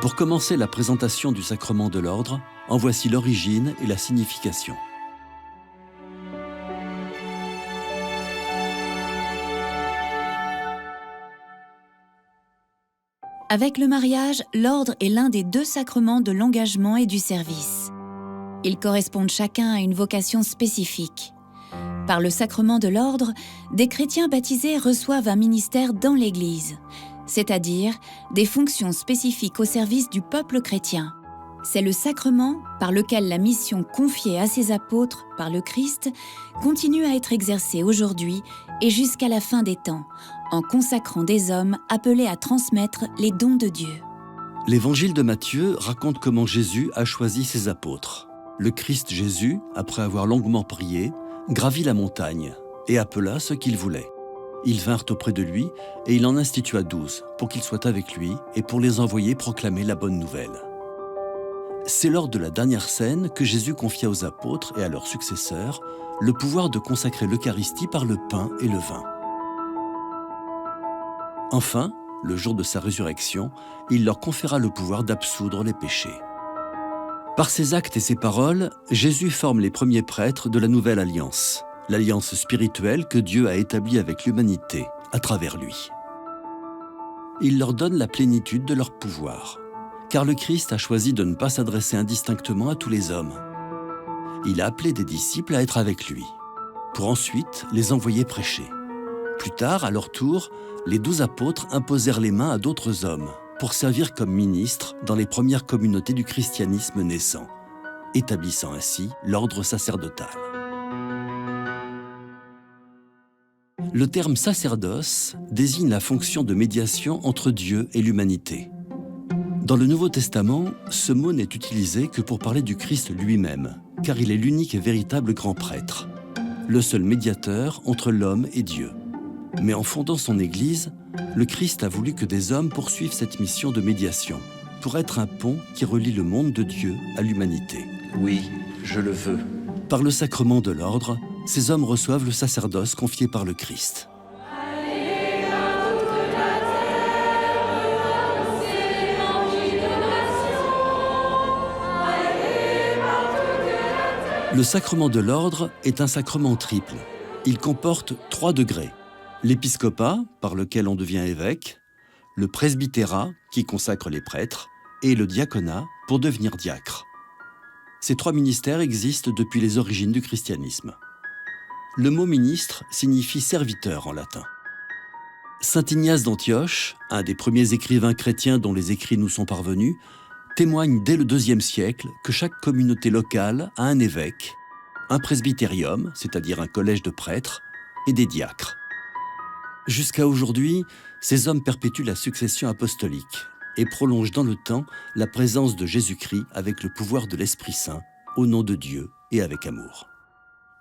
Pour commencer la présentation du sacrement de l'ordre, en voici l'origine et la signification. Avec le mariage, l'ordre est l'un des deux sacrements de l'engagement et du service. Ils correspondent chacun à une vocation spécifique. Par le sacrement de l'ordre, des chrétiens baptisés reçoivent un ministère dans l'Église, c'est-à-dire des fonctions spécifiques au service du peuple chrétien. C'est le sacrement par lequel la mission confiée à ses apôtres par le Christ continue à être exercée aujourd'hui et jusqu'à la fin des temps, en consacrant des hommes appelés à transmettre les dons de Dieu. L'évangile de Matthieu raconte comment Jésus a choisi ses apôtres. Le Christ Jésus, après avoir longuement prié, gravit la montagne et appela ceux qu'il voulait. Ils vinrent auprès de lui et il en institua 12 pour qu'ils soient avec lui et pour les envoyer proclamer la bonne nouvelle. C'est lors de la dernière scène que Jésus confia aux apôtres et à leurs successeurs le pouvoir de consacrer l'Eucharistie par le pain et le vin. Enfin, le jour de sa résurrection, il leur conféra le pouvoir d'absoudre les péchés. Par ses actes et ses paroles, Jésus forme les premiers prêtres de la nouvelle alliance, l'alliance spirituelle que Dieu a établie avec l'humanité à travers lui. Il leur donne la plénitude de leur pouvoir, car le Christ a choisi de ne pas s'adresser indistinctement à tous les hommes. Il a appelé des disciples à être avec lui, pour ensuite les envoyer prêcher. Plus tard, à leur tour, les 12 apôtres imposèrent les mains à d'autres hommes pour servir comme ministres dans les premières communautés du christianisme naissant, établissant ainsi l'ordre sacerdotal. Le terme sacerdoce désigne la fonction de médiation entre Dieu et l'humanité. Dans le Nouveau Testament, ce mot n'est utilisé que pour parler du Christ lui-même, car il est l'unique et véritable grand prêtre, le seul médiateur entre l'homme et Dieu. Mais en fondant son Église, le Christ a voulu que des hommes poursuivent cette mission de médiation, pour être un pont qui relie le monde de Dieu à l'humanité. Oui, je le veux. Par le sacrement de l'ordre, ces hommes reçoivent le sacerdoce confié par le Christ. Le sacrement de l'ordre est un sacrement triple. Il comporte 3 degrés. L'épiscopat, par lequel on devient évêque, le presbytérat, qui consacre les prêtres, et le diaconat, pour devenir diacre. Ces 3 ministères existent depuis les origines du christianisme. Le mot ministre signifie serviteur en latin. Saint Ignace d'Antioche, un des premiers écrivains chrétiens dont les écrits nous sont parvenus, témoigne dès le IIe siècle que chaque communauté locale a un évêque, un presbytérium, c'est-à-dire un collège de prêtres, et des diacres. Jusqu'à aujourd'hui, ces hommes perpétuent la succession apostolique et prolongent dans le temps la présence de Jésus-Christ avec le pouvoir de l'Esprit Saint, au nom de Dieu et avec amour.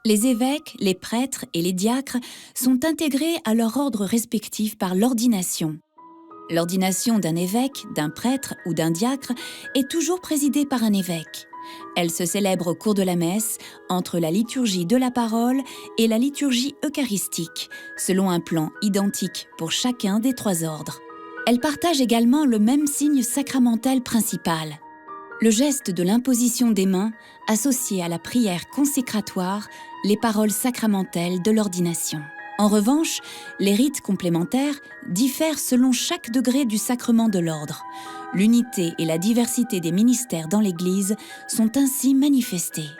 Les évêques, les prêtres et les diacres sont intégrés à leur ordre respectif par l'ordination. L'ordination d'un évêque, d'un prêtre ou d'un diacre est toujours présidée par un évêque. Elle se célèbre au cours de la messe, entre la liturgie de la parole et la liturgie eucharistique, selon un plan identique pour chacun des 3 ordres. Elle partage également le même signe sacramentel principal, le geste de l'imposition des mains, associé à la prière consécratoire, les paroles sacramentelles de l'ordination. En revanche, les rites complémentaires diffèrent selon chaque degré du sacrement de l'ordre. L'unité et la diversité des ministères dans l'Église sont ainsi manifestées.